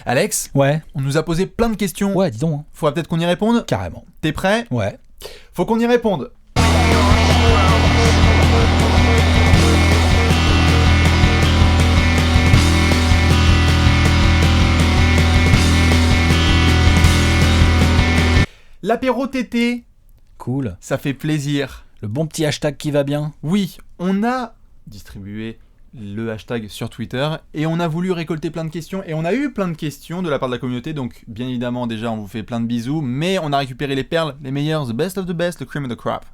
Alex, Ouais. on nous a posé plein de questions. Ouais, dis donc. Hein. Faudra peut-être qu'on y réponde. Carrément. T'es prêt ? Ouais. Faut qu'on y réponde. L'apéro tété, Cool. ça fait plaisir. Le bon petit hashtag qui va bien. Oui, on a distribué le hashtag sur Twitter et on a voulu récolter plein de questions et on a eu plein de questions de la part de la communauté, donc bien évidemment déjà on vous fait plein de bisous, mais on a récupéré les perles, les meilleurs, the best of the best, le cream of the crop.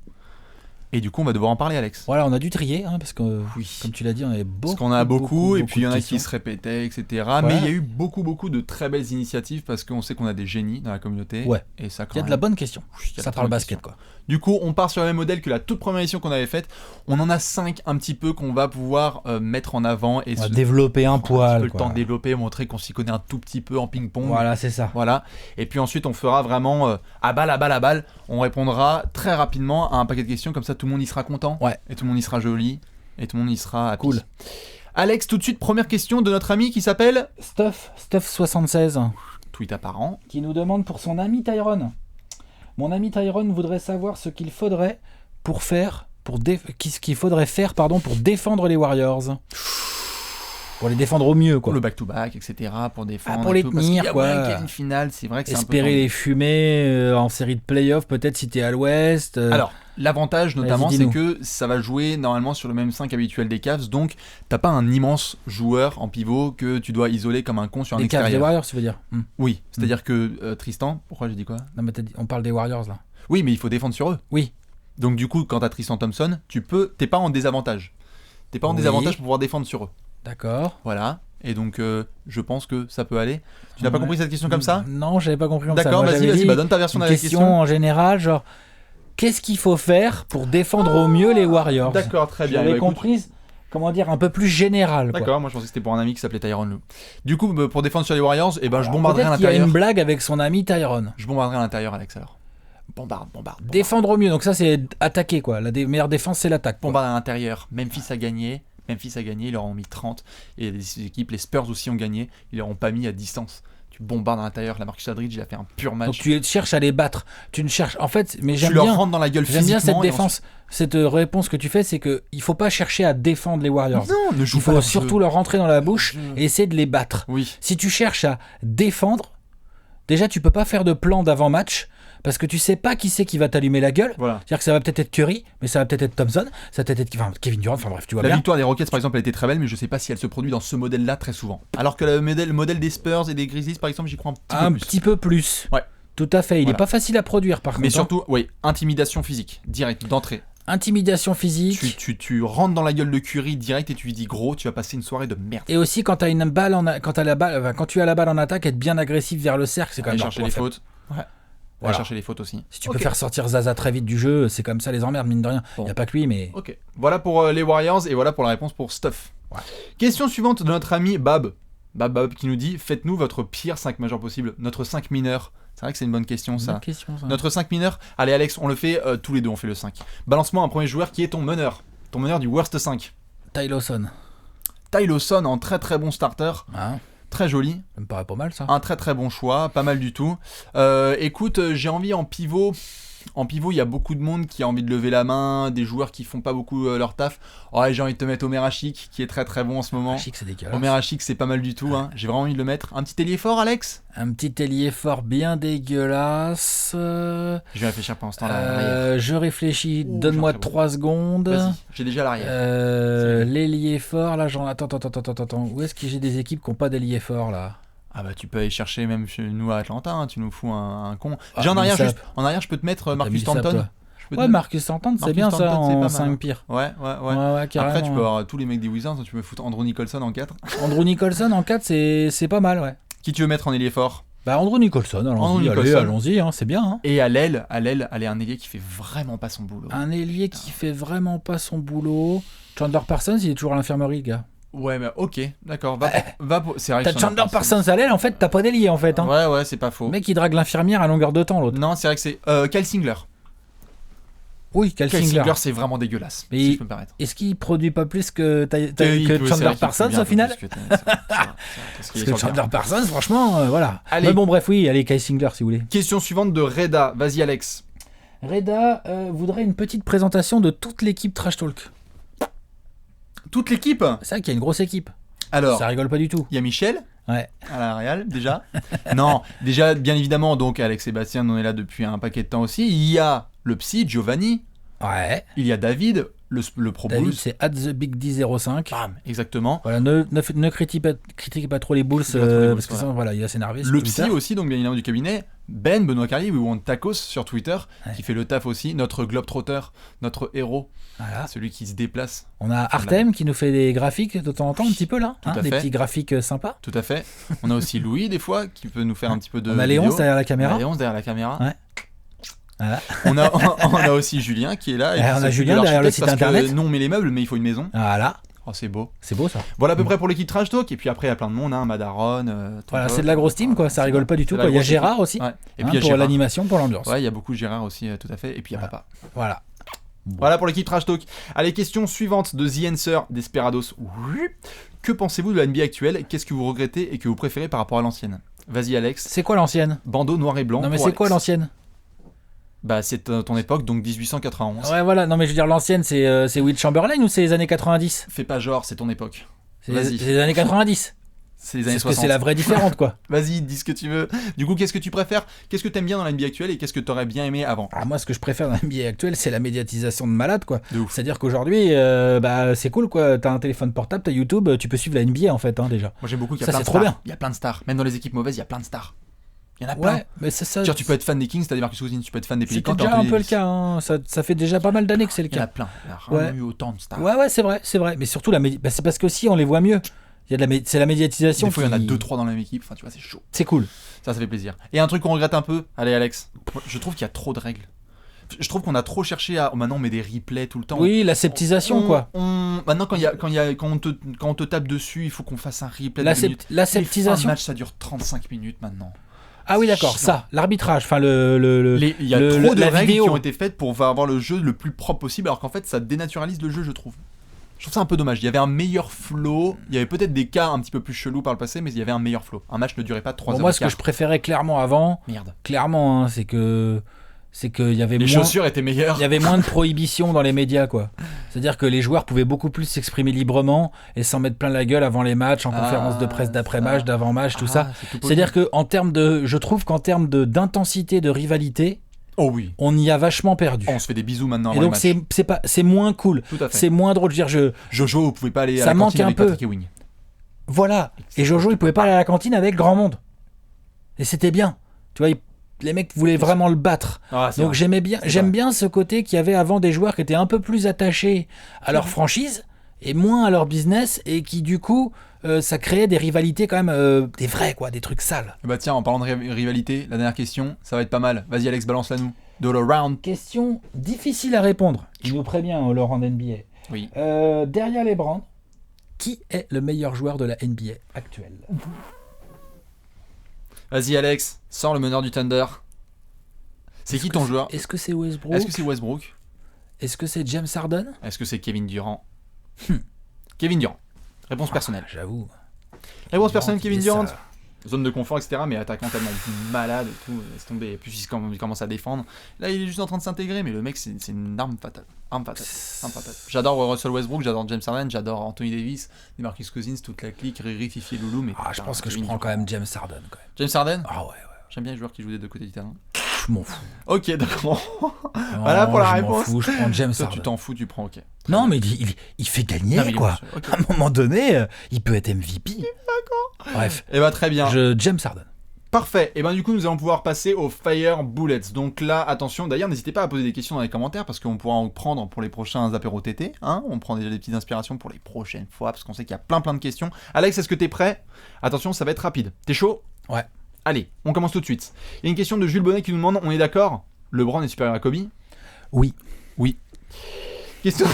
Et du coup on va devoir en parler, Alex. Voilà, on a dû trier, hein, parce que, Oui. comme tu l'as dit, on avait beaucoup. Parce qu'on en a beaucoup et puis il y en a de qui se questions. répétaient, etc. Ouais. Mais il y a eu beaucoup de très belles initiatives parce qu'on sait qu'on a des génies dans la communauté. Ouais. Et ça, Il y a de la bonne question. Il y a de Ça très parle bonnes basket, questions. quoi. Du coup, on part sur le même modèle que la toute première émission qu'on avait faite. On en a 5 un petit peu qu'on va pouvoir mettre en avant et On va développer un un petit poil. peu le quoi. temps de développer, montrer qu'on s'y connaît un tout petit peu en ping-pong. Voilà, c'est ça. Voilà. Et puis ensuite, on fera vraiment à balle. On répondra très rapidement à un paquet de questions, comme ça tout le monde y sera content. Ouais. Et tout le monde y sera joli. Et tout le monde y sera happy. Cool. Alex, tout de suite, première question de notre ami qui s'appelle Stuff76, Tweet apparent. qui nous demande pour son ami Tyrone. Mon ami Tyrone voudrait savoir ce qu'il faudrait pour défendre les Warriors. Pour les défendre au mieux, Pour quoi. le back-to-back, etc. Pour défendre. pour et les tout, parce tenir, qu'il y a quoi. moyen qu'il y ait une finale, c'est vrai que c'est Espérer un peu les fumer en série de playoffs, peut-être si t'es à l'ouest. Alors, l'avantage notamment, Vas-y, c'est dis-nous. que ça va jouer normalement sur le même 5 habituel des Cavs, donc t'as pas un immense joueur en pivot que tu dois isoler comme un con sur un les Cavs des extérieur. Warriors, tu veux dire. Oui, c'est-à-dire que Tristan, pourquoi j'ai dit quoi ? Non, mais on parle des Warriors, là. Oui, mais il faut défendre sur eux. Oui. Donc du coup, quand t'as Tristan Thompson, t'es pas en désavantage. T'es pas en Oui. désavantage pour pouvoir défendre sur eux. D'accord. Voilà. Et donc, je pense que ça peut aller. Tu n'as pas compris cette question comme ça ? Non, j'avais pas compris comme ça. D'accord, Moi, j'avais vas-y, dit donne ta version de une la question question. en général, genre, qu'est-ce qu'il faut faire pour défendre au mieux les Warriors ? D'accord, très bien. J'avais Bah, écoute, compris, comment dire, un peu plus général. Quoi. D'accord, moi je pensais que c'était pour un ami qui s'appelait Tyrone Lue. Du coup, pour défendre sur les Warriors, je Alors, bombarderai à peut-être qu'il y a l'intérieur. une blague avec son ami Tyrone. Je bombarderai à l'intérieur, Alex, alors. Bombarde. Défendre au mieux, donc ça c'est attaquer quoi. La meilleure défense c'est l'attaque. quoi. Bombarde à l'intérieur. Memphis a gagné, ils leur ont mis 30. Et les équipes, les Spurs aussi ont gagné, ils leur ont pas mis à distance. Tu bombardes à l'intérieur, la Marcus Aldridge, il a fait un pur match. Donc tu cherches à les battre. Tu ne cherches. En fait, mais tu j'aime leur bien. rentres dans la gueule J'aime bien physiquement. cette et défense, cette réponse que tu fais, c'est que il faut pas chercher à défendre les Warriors. ensuite- Non, ne joue Il pas faut leur surtout jeu. leur rentrer dans la bouche Jeu. et essayer de les battre. Oui. Si tu cherches à défendre, déjà tu peux pas faire de plan d'avant-match parce que tu sais pas qui c'est qui va t'allumer la gueule. Voilà. C'est-à-dire que ça va peut-être être Curry, mais ça va peut-être être Thompson, ça va peut-être être Kevin Durant, enfin bref, tu vois La bien. victoire des Rockets, par exemple, elle était très belle, mais je sais pas si elle se produit dans ce modèle-là très souvent. Alors que le modèle des Spurs et des Grizzlies, par exemple, j'y crois un Un petit peu plus. petit peu plus. Ouais. Tout à fait. Il Voilà. est pas facile à produire par Mais contre. hein. surtout, oui, intimidation physique, direct, d'entrée. Intimidation physique. Tu rentres dans la gueule de Curry direct et tu lui dis gros, tu vas passer une soirée de merde. Et aussi quand tu as une balle quand tu as la balle en attaque, être bien agressif vers le cercle, c'est quand Aller même chercher les fautes. Ouais. Voilà. Aller chercher les fautes aussi. Si tu Ok. peux faire sortir Zaza très vite du jeu, c'est comme ça les emmerdes mine de rien. Bon. Il y a pas que lui mais Ok. Voilà pour les Warriors et voilà pour la réponse pour Stuff. Ouais. Question suivante de notre ami Bab qui nous dit faites-nous votre pire 5 majeurs possible, notre 5 mineur. C'est vrai que c'est une bonne question ça. Bonne question, ça. Notre 5 mineur. Allez Alex, on le fait tous les deux, on fait le 5. Balance-moi un premier joueur qui est ton meneur. Ton meneur du worst 5. Ty Lawson. Ty Lawson en très très bon starter, Hein, très joli. ça me paraît pas mal ça. Un très très bon choix, pas mal du tout. Écoute, j'ai envie en pivot. En pivot, il y a beaucoup de monde qui a envie de lever la main, des joueurs qui font pas beaucoup leur taf. Ouais, j'ai envie de te mettre Omer Ashik, qui est très très bon en ce moment. Chic, c'est dégueulasse. Omer Ashik, c'est pas mal du tout. Hein. J'ai vraiment envie de le mettre. Un petit ailier fort, Alex ? Un petit ailier fort bien dégueulasse. Je vais réfléchir pendant ce temps-là. à l'arrière. Je réfléchis, Ouh, donne-moi j'en fais 3 secondes. Vas-y, j'ai déjà l'arrière. L'ailier fort, là, attends. Où est-ce que j'ai des équipes qui n'ont pas d'ailier fort là? Ah bah tu peux aller chercher même chez nous à Atlanta, hein, tu nous fous un con. Ah, Déjà en arrière, Millsap. en arrière, je peux te mettre T'as Marcus Millsap, Stanton. toi. Je peux te Ouais, mettre- Marcus Stanton, c'est Marcus bien ça Stanton, c'est pas en mal, 5 hein. pires. Ouais. Ouais, carrément. Après, tu peux avoir tous les mecs des Wizards, tu peux foutre Andrew Nicholson en 4. Andrew Nicholson en 4, c'est pas mal, ouais. Qui tu veux mettre en ailier fort ? Bah, Andrew Nicholson, Andrew Nicholson. allons-y, hein, c'est bien. Hein. Et à l'aile, allez, un ailier qui fait vraiment pas son boulot. Un ailier qui fait vraiment pas son boulot. Chandler Parsons, il est toujours à l'infirmerie, le gars. Ouais, mais ok, d'accord. Va pour... C'est vrai T'as que Chandler Parsons à l'aile, en fait, t'as pas d'ailier, en fait. Hein. Ouais, c'est pas faux. Le mec, il drague l'infirmière à longueur de temps, l'autre. Non, c'est vrai que c'est Kyle Singler. Oui, Kyle Singler. c'est vraiment dégueulasse, Mais si je peux me permettre. Est-ce qu'il produit pas plus que C'est Chandler vrai qu'il Parsons faut bien au final? plus que c'est vrai, parce qu'il Parce est que sur le Chandler terrain. Parsons, franchement, voilà. Allez. Mais bon, bref, oui, allez, Kyle Singler si vous voulez. Question suivante de Reda. Vas-y, Alex. Reda voudrait une petite présentation de toute l'équipe Trash Talk. Toute l'équipe. C'est vrai qu'il y a une grosse équipe. Alors, Ça rigole pas du tout. il y a Michel Ouais. à la Real, déjà. Non, déjà, bien évidemment, donc Alex Sébastien, on est là depuis un paquet de temps aussi. Il y a le psy, Giovanni. Ouais. Il y a David, le Pro David, Bulls. c'est @thebigd05. Bam, exactement. Voilà, ne critiquez pas trop les Bulls Critiquez pas trop les Bulls, parce que voilà. sinon, voilà, il va s'énerver. sur Le Twitter. psy aussi, donc bien évidemment du cabinet. Ben, Benoît Carrier, We Want Tacos sur Twitter, Ouais. qui fait le taf aussi. Notre globetrotter, notre héros, Voilà. celui qui se déplace. On a Artem qui nous fait des graphiques de temps en temps, un petit peu là. Tout à Des fait. petits graphiques sympas. Tout à fait. On a aussi Louis, des fois, qui peut nous faire un petit peu de. On a Léonce vidéo. derrière la caméra. On a Léonce derrière la caméra. Ouais. Voilà. On a aussi Julien qui est là. Ouais, qui on a s'occupe Julien de derrière le l'architecte site parce que internet. nous, on met les meubles, mais il faut une maison. Voilà. Oh, c'est beau. C'est beau ça. Voilà à peu près pour l'équipe Trash Talk. Et puis après, il y a plein de monde, hein, Madaron. Voilà, c'est de la grosse team quoi. Ça rigole pas du tout. C'est la Quoi. Il y a grosse Gérard aussi. Ouais. Et hein, puis il y a pour Gérard. l'animation, pour l'ambiance. Ouais, il y a beaucoup Gérard aussi, tout à fait. Et puis il y a Voilà. papa. Voilà. Voilà pour l'équipe Trash Talk. Allez, question suivante de The Answer Desperados. Oui. Que pensez-vous de la NBA actuelle? Qu'est-ce que vous regrettez et que vous préférez par rapport à l'ancienne? Vas-y, Alex. C'est quoi l'ancienne? Bandeau noir et blanc. Non mais pour c'est quoi Alex. l'ancienne? Bah, c'est ton époque, donc 1891. Ouais voilà. Non mais je veux dire l'ancienne c'est Will Chamberlain ou c'est les années 90? Fais pas genre, c'est ton époque. C'est Vas-y. les années 90. C'est les années Parce que 60. c'est la vraie différente quoi. Vas-y, dis ce que tu veux. Du coup, qu'est-ce que tu préfères? Qu'est-ce que t'aimes bien dans la NBA actuelle et qu'est-ce que t'aurais bien aimé avant? Alors moi ce que je préfère dans la NBA actuelle c'est la médiatisation de malade quoi. De ouf. C'est-à-dire qu'aujourd'hui bah c'est cool quoi. T'as un téléphone portable, t'as YouTube, tu peux suivre la NBA en fait hein, déjà. Moi, j'aime beaucoup qu'il y a Ça, plein de c'est trop stars. bien. Il y a plein de stars. Même dans les équipes mauvaises, il y a plein de stars. Il y en a plein. Ouais mais c'est ça. Genre, tu peux être fan des Kings, t'as des Marcus Cousins, tu peux être fan des C'était Pelicans, t'as déjà un Anthony peu le Davis. cas. Hein. Ça fait déjà pas mal d'années que c'est le Il y en a cas. plein. Il y a rarement Ouais. eu autant de stars. Ouais c'est vrai. Mais surtout bah, c'est parce qu'aussi on les voit mieux. Il y a c'est la médiatisation. Des fois, il y en a qui- 2-3 dans la même équipe. Enfin, tu vois, c'est chaud. C'est cool. Ça fait plaisir. Et un truc qu'on regrette un peu. Allez, Alex. Je trouve qu'il y a trop de règles. Je trouve qu'on a trop cherché à. Maintenant, on met des replays tout le temps. Oui, la sceptisation quoi. Maintenant, quand on te tape dessus, il faut qu'on fasse un replay. de 2 minutes. La Les fins de sceptisation. match, ça dure 35 minutes maintenant. Ah oui d'accord, Chiant. ça, l'arbitrage, enfin Il y a le- trop de la règles vidéo. qui ont été faites pour avoir le jeu le plus propre possible, alors qu'en fait, ça dénaturalise le jeu, je trouve. Je trouve ça un peu dommage. Il y avait un meilleur flow. Il y avait peut-être des cas un petit peu plus chelous par le passé, mais il y avait un meilleur flow. Un match ne durait pas 3 Bon, heures. moi et ce que je quart. préférais clairement avant, Merde. clairement, hein, c'est que il y avait Les moins, chaussures étaient meilleures. il y avait moins de prohibition dans les médias quoi. C'est-à-dire que les joueurs pouvaient beaucoup plus s'exprimer librement et s'en mettre plein la gueule avant les matchs, en conférence de presse d'après-match, ça. d'avant-match, tout ça. C'est tout C'est-à-dire que je trouve qu'en termes d'intensité, de rivalité, Oh oui. on y a vachement perdu. On se fait des bisous maintenant. Et avant donc le match. c'est moins cool, Tout à fait. c'est moins drôle. Je veux dire, Jojo, vous pouvez pas aller à Ça la manque cantine un avec peu. Patrick Ewing. voilà. Et Jojo, il pouvait pas aller à la cantine avec grand monde. Et c'était bien. Tu vois, les mecs voulaient vraiment le battre. Ah, c'est Donc vrai. j'aime vrai. bien ce côté qu'il y avait avant des joueurs qui étaient un peu plus attachés à leur franchise et moins à leur business et qui du coup ça créait des rivalités quand même des vrais quoi, des trucs sales. Bah tiens, en parlant de rivalité, la dernière question, ça va être pas mal. Vas-y Alex, balance-la nous. De all around. Question difficile à répondre. Il nous prévient Laurent NBA. Oui. Derrière les Brands, qui est le meilleur joueur de la NBA actuelle? Vas-y Alex, sors le meneur du Thunder. C'est qui ton joueur? Est-ce que c'est Westbrook? Est-ce que c'est Westbrook? Est-ce que c'est James Harden? Est-ce que c'est Kevin Durant? Kevin Durant. Réponse personnelle. J'avoue. Réponse personnelle, Kevin dit Durant. ça. Zone de confort, etc. Mais attaquant tellement malade et tout. Laisse tomber. Et puis il commence à défendre. Là, il est juste en train de s'intégrer. Mais le mec, c'est une arme fatale. Arme fatale. J'adore Russell Westbrook, j'adore James Harden, j'adore Anthony Davis, Marcus Cousins, toute la clique, Riri, Fifi et Loulou. Mais Je putain, pense que je Kevin prends Durant. quand même James Harden. Quand même. James Harden. Ah ouais. J'aime bien les joueurs qui jouent des deux côtés du terrain. Je m'en fous. Ok, d'accord. Voilà pour la je réponse. m'en fous, je prends James Toi, Harden. tu t'en fous, tu prends, ok. Non, mais il fait gagner, Non, mais il est quoi. monstrueux, ok. À un moment donné, il peut être MVP. D'accord. Bref, Et bah, très bien. James Harden. Parfait. Et ben du coup, nous allons pouvoir passer aux Fire Bullets. Donc là, attention. D'ailleurs, n'hésitez pas à poser des questions dans les commentaires parce qu'on pourra en prendre pour les prochains apéros TT. Hein, on prend déjà des petites inspirations pour les prochaines fois parce qu'on sait qu'il y a plein de questions. Alex, est-ce que t'es prêt? Attention, ça va être rapide. T'es chaud? Ouais. Allez, on commence tout de suite. Il y a une question de Jules Bonnet qui nous demande, on est d'accord? LeBron est supérieur à Kobe? Oui. Question,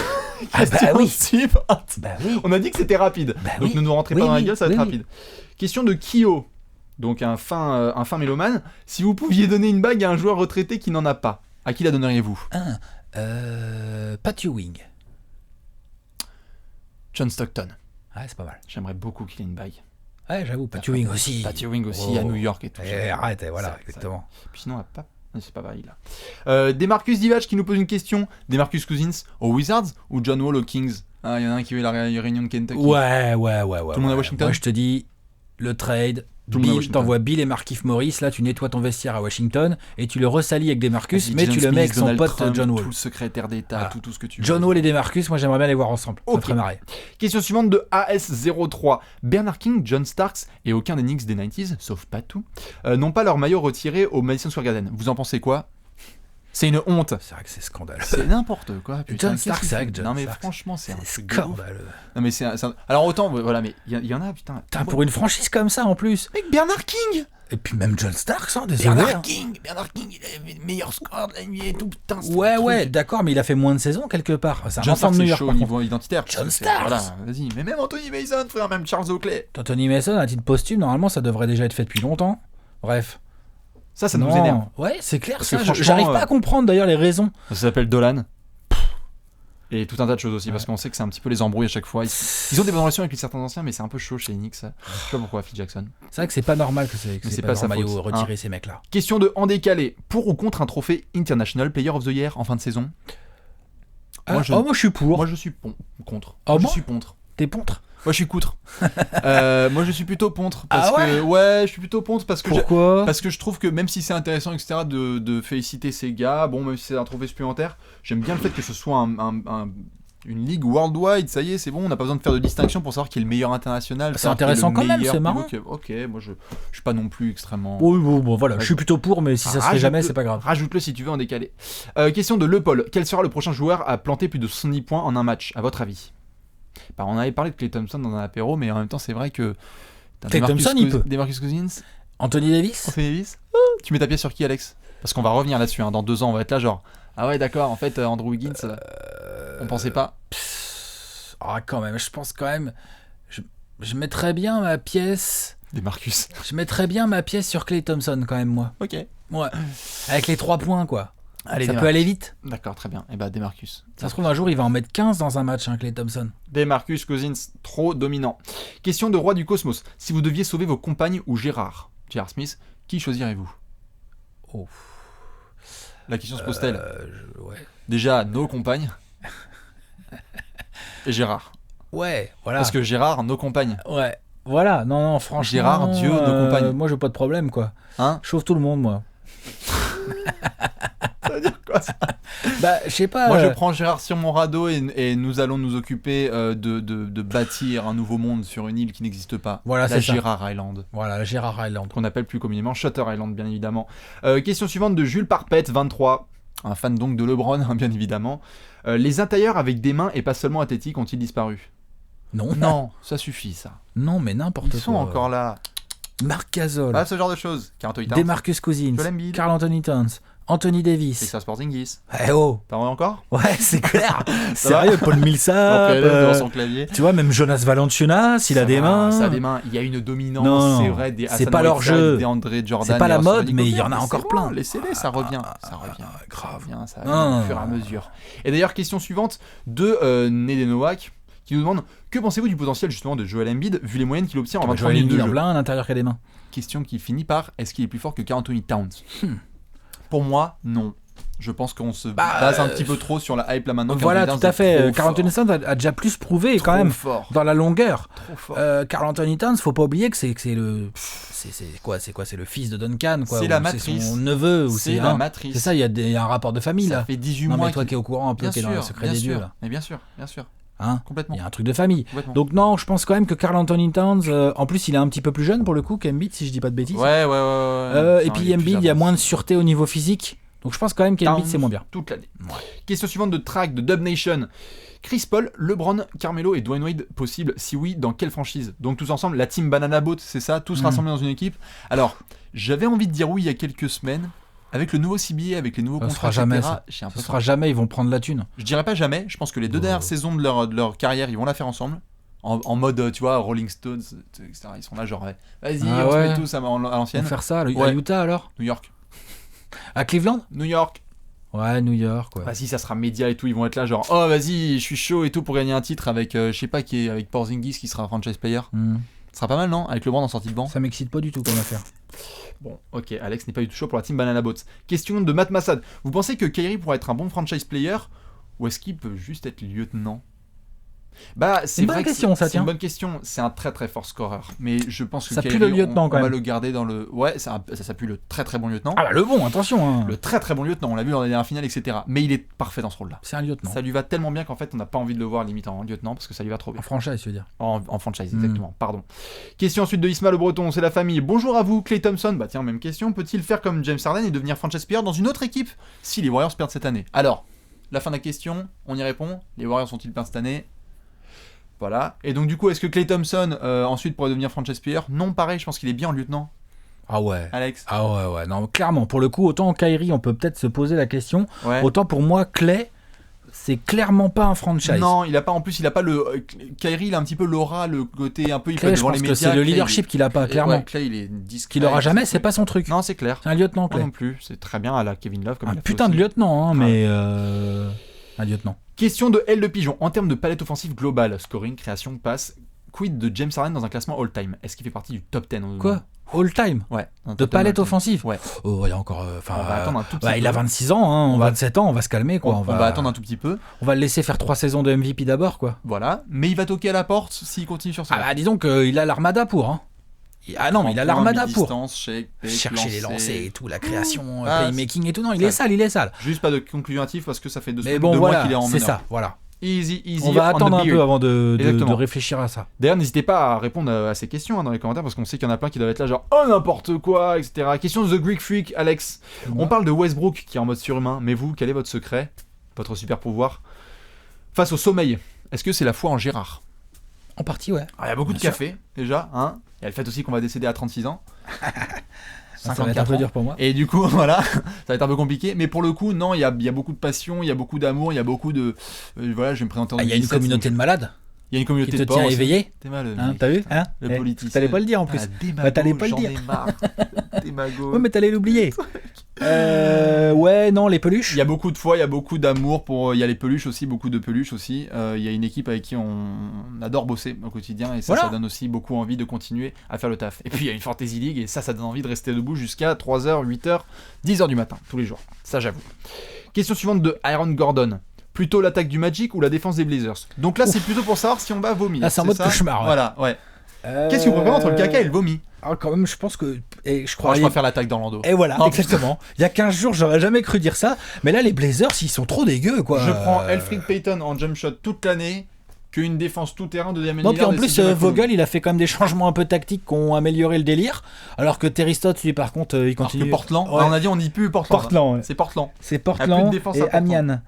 Ah bah oui. suivante. Bah oui. On a dit que c'était rapide. Bah Donc oui. ne nous rentrez pas Oui, dans la oui, gueule, ça va être oui, rapide. Question de Kyo. Donc un fin mélomane. Si vous pouviez donner une bague à un joueur retraité qui n'en a pas, à qui la donneriez-vous? Pat Ewing. John Stockton. Ouais, c'est pas mal. J'aimerais beaucoup qu'il ait une bague. Ouais, j'avoue, Pat Ewing aussi. Pat Ewing aussi, à New York et tout. Arrête, voilà, Ça- exactement. Puis sinon, c'est pas pareil là. Demarcus Divac qui nous pose une question. Demarcus Cousins aux Wizards ou John Wall aux Kings? Il y en a un qui veut la réunion de Kentucky. Ouais. Tout le monde à Washington. Moi, je te dis, le trade, Tout le monde à Bill, Washington. t'envoies Bill et Markieff Morris, là, tu nettoies ton vestiaire à Washington et tu le resalis avec Demarcus, Vas-y, mais Jalen tu le mets avec Smith, son Donald pote Trump, John Wall. Tout le secrétaire d'État, Voilà. tout ce que tu veux. John Wall et Demarcus, moi, j'aimerais bien les voir ensemble. Ça me Ok. ferait marrer. Question suivante de AS03. Bernard King, John Starks et aucun des Knicks des 90s, sauf Patou, n'ont pas leur maillot retiré au Madison Square Garden. Vous en pensez quoi? C'est une honte. C'est vrai que c'est scandaleux. C'est n'importe quoi. Putain, John qu'est-ce Starks, qu'il c'est vrai fait que John Non mais Starks, franchement, c'est un C'est truc de ouf. scandaleux. Non mais c'est un... Alors autant, voilà, mais il y en a, putain. Putain, pour une franchise comme ça en plus. Mec, Bernard King Et puis même John Starks, hein, désolé. Bernard hein. King, il a le meilleur score de la NBA et tout, putain. c'est Ouais, un truc. ouais, d'accord, mais il a fait moins de saisons quelque part. C'est un John enfant Starks, de New c'est York. chaud au par contre. niveau identitaire. John C'est- Starks. Voilà, vas-y. Mais même Anthony Mason, frère, même Charles Oakley. Anthony Mason, à titre posthume, normalement, ça devrait déjà être fait depuis longtemps. Bref. Ça Non. nous énerve. Ouais, c'est clair, Parce ça. que franchement, J'arrive pas à comprendre d'ailleurs les raisons. Ça s'appelle Dolan. Et tout un tas de choses aussi, parce qu'on sait que c'est un petit peu les embrouilles à chaque fois. Ils ont des bonnes relations avec certains anciens, mais c'est un peu chaud chez les Knicks. Ça. Je sais pas pourquoi, Phil Jackson. C'est vrai que c'est pas normal que Mais c'est c'est pas pas leur sa maillot faute, retirer hein. ces mecs-là. Question de en décalé. Pour ou contre un trophée International Player of the Year en fin de saison? Moi, moi je suis pour. Moi, je suis contre. Ah Moi, bon je suis contre. T'es pontre. Moi, je suis contre. Moi, je suis plutôt contre. Parce Ah ouais que, ouais, je suis plutôt contre parce que Pourquoi parce que je trouve que même si c'est intéressant, etc., de féliciter ces gars, bon, même si c'est un trophée supplémentaire, j'aime bien le fait que ce soit une ligue worldwide, ça y est, c'est bon, on n'a pas besoin de faire de distinction pour savoir qui est le meilleur international. C'est savoir qui est intéressant le quand même, meilleur c'est marrant. pivot Ok, moi je suis pas non plus extrêmement... Oui, bon, voilà, je suis plutôt pour, mais si ça se fait Rajoute-le- jamais, c'est pas grave. Rajoute-le si tu veux en décalé. Question de Le Paul. Quel sera le prochain joueur à planter plus de 70 points en un match, à votre avis? Bah, on avait parlé de Klay Thompson dans un apéro, mais en même temps, c'est vrai que... Klay Thompson, il peut. Demarcus Cousins, Anthony Davis Anthony Davis. Tu mets ta pièce sur qui, Alex? Parce qu'on va revenir là-dessus, hein. Dans 2 ans, on va être là genre... Ah ouais, d'accord, en fait, Andrew Wiggins, on pensait pas. Ah, quand même, je pense quand même. Je mettrais bien ma pièce. Demarcus. Je mettrais bien ma pièce sur Klay Thompson, quand même, moi. Ok. Ouais. Avec les 3 points, quoi. Allez, Ça Demarcus. peut aller vite. D'accord, très bien. Et bah, Demarcus. Ça se trouve, un jour, il va en mettre 15 dans un match, hein, Klay Thompson. Demarcus Cousins, trop dominant. Question de Roi du Cosmos. Si vous deviez sauver vos compagnes ou Gérard Smith, qui choisirez-vous? Oh. La question se pose-t-elle? Ouais. Déjà, nos compagnes. Et Gérard. Ouais, voilà. Parce que Gérard, nos compagnes. Ouais. Voilà, non, franchement. Gérard, Dieu, nos compagnes. Moi, j'ai pas de problème, quoi. Hein? Je sauve tout le monde, moi. Ça veut dire quoi ça? Bah, je sais pas. Moi, je prends Gérard sur mon radeau et nous allons nous occuper de bâtir un nouveau monde sur une île qui n'existe pas. Voilà, la c'est ça. Gérard Island. Voilà, Gérard Island. Qu'on appelle plus communément Shutter Island, bien évidemment. Question suivante de Jules Parpet, 23. Un fan donc de LeBron, hein, bien évidemment. Les intailleurs avec des mains et pas seulement athlétiques ont-ils disparu? Non. Non, ça suffit, ça. Non, mais n'importe quoi. Ils sont encore là. Marc Gasol. Pas ce genre de choses. Carl Anthony Towns, Demarcus Cousins. Joel Embiid. Carl Anthony Towns. Anthony Davis. Texas Porzingis. Eh oh. T'en veux encore? Ouais, c'est clair. va Sérieux, Paul Millsap. Ok, devant son clavier. Tu vois, même Jonas Valanciunas, il a des mains. Ça a des mains. Il y a une dominance, Non, c'est vrai. c'est pas leur jeu. Des André Jordan. C'est pas la et mode, Russell mais il y Gobert, en a mais encore c'est plein. bon, laissez-les, ça revient. Ça revient. Grave. Ça revient, ça Ah. revient au fur et à mesure. Et d'ailleurs, question suivante de Nédé Nowak qui nous demande que pensez-vous du potentiel justement de Joel Embiid vu les moyennes qu'il obtient en 23 Joel minutes de Embiid en jeu? plein à l'intérieur qui a des mains. Question qui finit par est-ce qu'il est plus fort que Karl Anthony Towns? Pour moi, non. Je pense qu'on se base un petit peu trop sur la hype là maintenant. Voilà, Karl tout à Anthony Towns est fait. trop Carl Anthony fort. Towns a déjà plus prouvé quand Trop même fort. dans la longueur. Trop fort. Carl Anthony Towns, faut pas oublier que c'est le c'est quoi c'est le fils de Duncan quoi. C'est ou la c'est matrice. son neveu ou C'est c'est la hein. matrice. C'est ça, il y a un rapport de famille Ça là. fait 18 Non mois mais toi qui es au courant un peu Bien qui est dans le sûr, secret bien des sûr. dieux là. Mais bien sûr. Hein Complètement. Il y a un truc de famille. Complètement. Donc non, je pense quand même que Carl Anthony Towns en plus il est un petit peu plus jeune pour le coup qu'Embiid si je dis pas de bêtises. Ouais. Et Non, puis il est plus Embiid, il y a avancé. moins de sûreté au niveau physique. Donc je pense quand même qu'Embiid Towns, c'est moins bien. Toute l'année. Ouais. Question suivante de Track de Dub Nation. Chris Paul, LeBron, Carmelo et Dwayne Wade possible? Si oui, dans quelle franchise? Donc tous ensemble, la team Banana Boat, c'est ça? Tous rassemblés dans une équipe? Alors, j'avais envie de dire oui il y a quelques semaines. Avec le nouveau CBA, avec les nouveaux Ça se contrats, fera jamais, etc., ça. j'ai un Ce peu sera jamais, ils vont prendre la thune. Je dirais pas jamais, je pense que les 2 dernières saisons de leur carrière, ils vont la faire ensemble. En mode, tu vois, Rolling Stones, etc. Ils sont là, genre, vas-y, Ah on se ouais. met tous à Ils vont l'ancienne. faire ça à Ouais. Utah alors? New York. À Cleveland? New York. Ouais, New York, ouais. Vas-y, ça sera média et tout, ils vont être là genre oh vas-y, je suis chaud et tout pour gagner un titre avec je sais pas qui est avec Porzingis qui sera franchise player. Ce sera pas mal non, avec LeBron en sortie de banc. Ça m'excite pas du tout comme affaire. Bon, ok, Alex n'est pas du tout chaud pour la team Banana Boats. Question de Matt Massad. Vous pensez que Kyrie pourrait être un bon franchise player ou est-ce qu'il peut juste être lieutenant? Bah, c'est une vrai bonne que question, ça, c'est tiens. une bonne question. C'est un très très fort scoreur. Mais je pense que Ça Kyrie, pue le lieutenant, on quand va même. le garder dans le. Ouais, ça pue le très très bon lieutenant. Ah bah le bon, attention. Hein. Le très très bon lieutenant, on l'a vu dans les dernières finales, etc. Mais il est parfait dans ce rôle-là. C'est un lieutenant. Ça lui va tellement bien qu'en fait, on n'a pas envie de le voir limite en lieutenant parce que ça lui va trop bien. En franchise, je veux dire. En franchise, exactement, pardon. Question ensuite de Isma le Breton, c'est la famille. Bonjour à vous, Klay Thompson. Bah tiens, même question. Peut-il faire comme James Harden et devenir franchise player dans une autre équipe si les Warriors perdent cette année? Alors, la fin de la question, on y répond. Les Warriors sont-ils perdus cette année? Voilà. Et donc du coup, est-ce que Klay Thompson ensuite pourrait devenir franchise player? Non, pareil, je pense qu'il est bien en lieutenant. Ah ouais. Alex? Ah ouais. Non, clairement, pour le coup, autant Kyrie, on peut peut-être se poser la question. Ouais. Autant pour moi, Klay, c'est clairement pas un franchise. Non, il a pas le. Kyrie, il a un petit peu l'aura, le côté un peu. Il Klay, peut je devant pense les que médias. c'est le Klay, leadership qu'il a pas, clairement. Ouais, Klay, il est discret. Qu'il aura jamais, c'est pas son truc. Non, c'est clair. C'est un lieutenant, Moi Klay. non plus. C'est très bien à la Kevin Love. Comme Un il a fait putain de aussi. lieutenant, hein, mais un lieutenant. Question de L de Pigeon. En termes de palette offensive globale, scoring, création, passe, quid de James Harden dans un classement all-time? Est-ce qu'il fait partie du top 10 Quoi? All time? Ouais. un De top 10 palette all-time. offensive? Ouais. Oh, il y a encore. On va attendre un tout petit peu. Il a 26 ans, hein, On va- 27 ans, on va se calmer, quoi. On va attendre un tout petit peu. On va le laisser faire 3 saisons de MVP d'abord, quoi. Voilà. Mais il va toquer à la porte s'il continue sur ça. Ah bah disons qu'il a l'armada pour, hein. Ah non, mais il a l'armada pour. Distance, shake, pick, Chercher les lancer. lancers et tout, la création, Ah, playmaking et tout. Non, il ça- est sale. Juste pas de conclusion hâtive parce que ça fait 2 Mais bon, mois voilà, qu'il est en c'est meneur. ça, voilà. Easy. On va on attendre the un beard. peu avant de Exactement. réfléchir à ça. D'ailleurs, n'hésitez pas à répondre à ces questions dans les commentaires parce qu'on sait qu'il y en a plein qui doivent être là, genre oh n'importe quoi, etc. Question de The Greek Freak, Alex. On parle de Westbrook qui est en mode surhumain, mais vous, quel est votre secret, votre super pouvoir face au sommeil? Est-ce que c'est la foi en Gérard? En partie, ouais. Il y a beaucoup de Bien café, déjà, hein. Il y a le fait aussi qu'on va décéder à 36 ans. Ça va être un peu dur pour moi. Et du coup, voilà, ça va être un peu compliqué. Mais pour le coup, non, il y a beaucoup de passion, il y a beaucoup d'amour, il y a beaucoup de. Voilà, je vais me présenter en Il y a une 2017, communauté de malades Il y a une communauté qui te de porcs tient aussi. éveillé. T'es mal, Hein, mec. t'as vu, hein? Le politicien. T'allais pas le dire en plus. Bah, t'allais pas le dire. J'en ai marre. Démago. Ouais, mais t'allais l'oublier. Ouais, non, les peluches. Il y a beaucoup de foi, il y a beaucoup d'amour pour. Il y a les peluches aussi, beaucoup de peluches aussi. Il y a une équipe avec qui on adore bosser au quotidien et ça, Voilà. ça donne aussi beaucoup envie de continuer à faire le taf. Et puis il y a une Fantasy League et ça donne envie de rester debout jusqu'à 3h, 8h, 10h du matin, tous les jours. Ça, j'avoue. Question suivante de Aaron Gordon. Plutôt l'attaque du Magic ou la défense des Blazers? Donc là, c'est plutôt pour savoir si on va vomir. Là, c'est en mode ça cauchemar, ouais. Voilà, ouais. Qu'est-ce que vous préférez entre le caca et le vomi? Ah, quand même, je pense que. Et je Je crois. préfère l'attaque d'Orlando. Et voilà, Oh, exactement. Il y a 15 jours, j'aurais jamais cru dire ça. Mais là, les Blazers, ils sont trop dégueux, quoi. Je prends Elfrid Payton en jump shot toute l'année qu'une défense tout terrain de Damian Non, puis Lillard en et plus, CJ McCollum. Vogel, il a fait quand même des changements un peu tactiques qui ont amélioré le délire. Alors que Terry Stotts, lui, par contre, il Alors continue. que Portland, Ouais. on a dit on dit plus Portland. Portland, ouais. C'est Portland. C'est Il y a plus Portland de défense à et Portland. Amiens.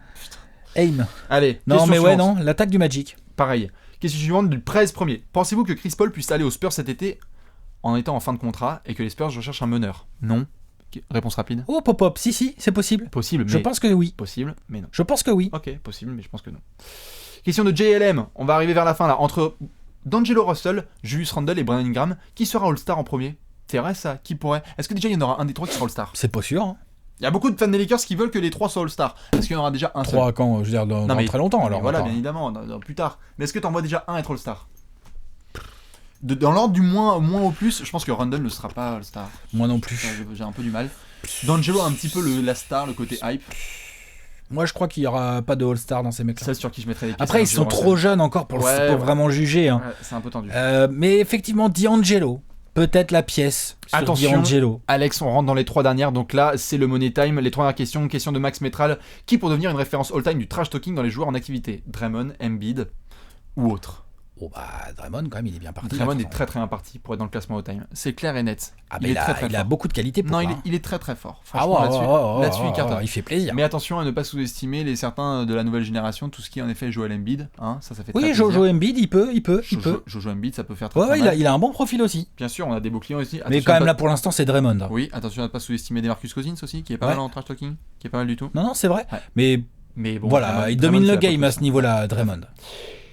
Aim. Allez, Non, question mais ouais, suivante. non, l'attaque du Magic. Pareil. Question suivante du 13 premier. Pensez-vous que Chris Paul puisse aller aux Spurs cet été en étant en fin de contrat et que les Spurs recherchent un meneur? Non. Réponse rapide. Oh, pop-up, si, c'est possible. Possible, mais Je pense que oui. possible, mais non. Je pense que oui. Ok, possible, mais je pense que non. Question de JLM. On va arriver vers la fin là. Entre D'Angelo Russell, Julius Randle et Brandon Ingram, qui sera All-Star en premier? C'est vrai ça? Qui pourrait? Est-ce que déjà il y en aura un des trois qui sera All-Star? C'est pas sûr. Hein. Il y a beaucoup de fans des Lakers qui veulent que les trois soient All-Star. Est-ce qu'il y en aura déjà un seul? 3 quand, je veux dire, dans Non, mais- très longtemps Mais alors. voilà, attends. bien évidemment, plus tard. Mais est-ce que t'en vois déjà un être All-Star? Dans l'ordre du moins au plus, je pense que Randle ne sera pas All-Star. Moi non plus. J'ai un peu du mal. D'Angelo a un petit peu la star, le côté hype. Moi, je crois qu'il y aura pas de All-Star dans ces mecs-là. C'est sur qui je mettrais les pieds. Après, ils c'est sont D'Angelo trop jeunes encore pour, Ouais, pour ouais. vraiment juger. Hein. Russell. Ouais, c'est un peu tendu. Mais effectivement, D'Angelo, peut-être la pièce sur Attention. D'Angelo. Alex, on rentre dans les trois dernières, donc là c'est le money time. Les trois dernières questions, question de Max Metral. Qui pour devenir une référence all-time du trash talking dans les joueurs en activité? Draymond, Embiid ou autre? Oh bah, Draymond, quand même, il est bien parti. Draymond là, est très très bien parti pour être dans le classement all-time. C'est clair et net. Ah, il mais est il a, très très il a fort. beaucoup de qualités pour Non, ça. il est très très fort. Ah Franchement, ouais, là-dessus, il cartonne. il fait plaisir. Mais attention à ne pas sous-estimer les certains de la nouvelle génération, tout ce qui est en effet Joel Embiid, hein, ça fait très Oui, plaisir. Jojo Embiid, il peut. Jojo Embiid, ça peut faire très, Ouais, très ouais, mal. il a un bon profil aussi. Bien sûr, on a des beaux clients aussi. Mais Attention quand à même, pas- là, pour l'instant, c'est Draymond. Oui, attention à ne pas sous-estimer des Marcus Cousins aussi, qui est pas Ouais. mal en trash talking, qui est pas mal du tout. Non, c'est vrai. Ouais. Mais Mais bon, voilà, Draymond- il Draymond, domine c'est le la game à pote ce niveau-là, Draymond.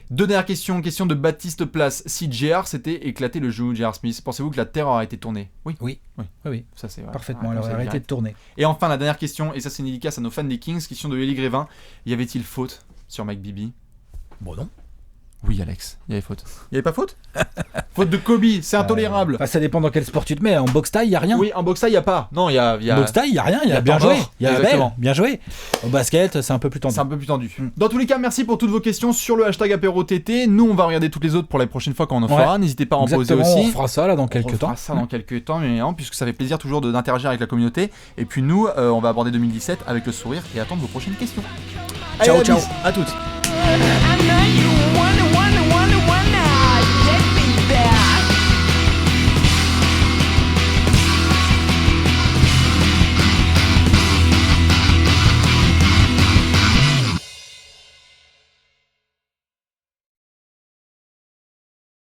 Deux dernières questions. Question de Baptiste Place. Si JR s'était éclaté le genou, JR Smith, pensez-vous que la Terre aurait été tournée ? Oui. Ça c'est vrai. parfaitement. Elle aurait arrêté de tourner. Et enfin, la dernière question, et ça c'est une dédicace à nos fans des Kings, question de Eli Grévin. Y avait-il faute sur Mike Bibby ? Bon, non. Oui, Alex, il y avait faute. Il y avait pas faute ? Faute de Kobe, c'est intolérable. Ça dépend dans quel sport tu te mets. En boxe taille, il y a rien. Oui, en boxe taille, il y a pas. Non, il y a En boxe taille, il y a rien. Il y a bien joué. Il y a belle, bien joué. Au basket, c'est un peu plus tendu. Dans tous les cas, merci pour toutes vos questions sur le hashtag ApéroTT. Nous, on va regarder toutes les autres pour la prochaine fois quand on en fera. N'hésitez pas à en poser aussi. On fera ça là dans quelques temps. Mais non, puisque ça fait plaisir toujours d'interagir avec la communauté. Et puis nous, on va aborder 2017 avec le sourire et attendre vos prochaines questions. Ciao, ciao. À toutes.